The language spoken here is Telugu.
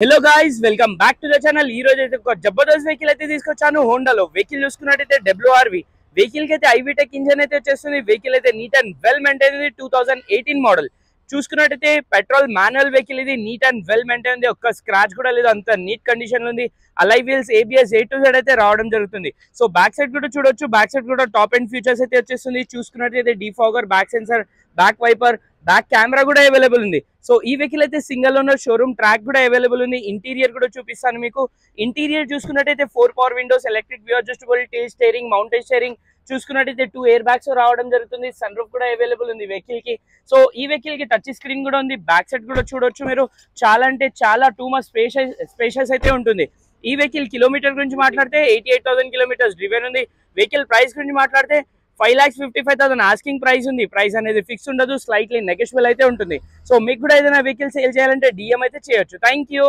Hello guys, welcome back to the channel. ఈ రోజు అయితే ఒక జబర్దస్త్ వెహికల్ అయితే తీసుకొచ్చాను. హోండాలో వెహికల్ చూసుకున్నట్టయితే డబ్ల్యూఆర్వి వెహికల్ కి అయితే ఐవీటెక్ ఇంజన్ అయితే వచ్చేస్తుంది. వెహికల్ అయితే నీట్ అండ్ వెల్ మెయింటైన్ ఉంది. 2018 మోడల్ చూసుకున్నట్టయితే పెట్రోల్ మాన్యువల్ వెహికల్ ఇది. నీట్ అండ్ వెల్ మెయింటైన్ ఉంది. ఒక్క స్క్రాచ్ కూడా లేదు. అంత నీట్ కండిషన్ లో ఉంది. అలై wheels, ABS A to Z అయితే రావడం జరుగుతుంది. సో బ్యాక్ సైడ్ కూడా చూడొచ్చు. బ్యాక్ సైడ్ కూడా టాప్ అండ్ ఫీచర్స్ అయితే వచ్చేస్తుంది. చూసుకున్నట్టయితే defogger, back sensor, back wiper, back camera కూడా అవైలబుల్ ఉంది. సో ఈ వెహికల్ అయితే సింగిల్ ఓనర్, షోరూమ్ ట్రాక్ కూడా అవైలబుల్ ఉంది. ఇంటీరియర్ కూడా చూపిస్తాను మీకు. ఇంటీరియర్ చూసుకున్నట్టయితే 4 power windows, electric view adjustable, tilt steering, mounted steering. చూసుకున్నట్టయితే 2 ఎయిర్ బ్యాగ్స్ రావడం జరుగుతుంది. సన్ రూఫ్ కూడా అవైలబుల్ ఉంది వెహికల్ కి. సో ఈ వెహికల్ కి టచ్ స్క్రీన్ కూడా ఉంది. బ్యాక్ సైడ్ కూడా చూడొచ్చు మీరు. చాలా అంటే చాలా టూ మచ్ స్పేషియస్ అయితే ఉంటుంది. ఈ వెహికల్ కిలోమీటర్ గురించి మాట్లాడితే 88,000 కిలోమీటర్స్ డ్రివెన్ ఉంది. వెహికల్ ప్రైస్ గురించి మాట్లాడితే 5,55,000 ఆస్కింగ్ ప్రైస్ ఉంది. ప్రైస్ అనేది ఫిక్స్ ఉండదు, స్లైట్లీ నెగోషియబుల్ అయితే ఉంటుంది. సో మీకు కూడా ఏదైనా వెహికల్ సేల్ చేయాలంటే DM అయితే చేయొచ్చు. Thank you.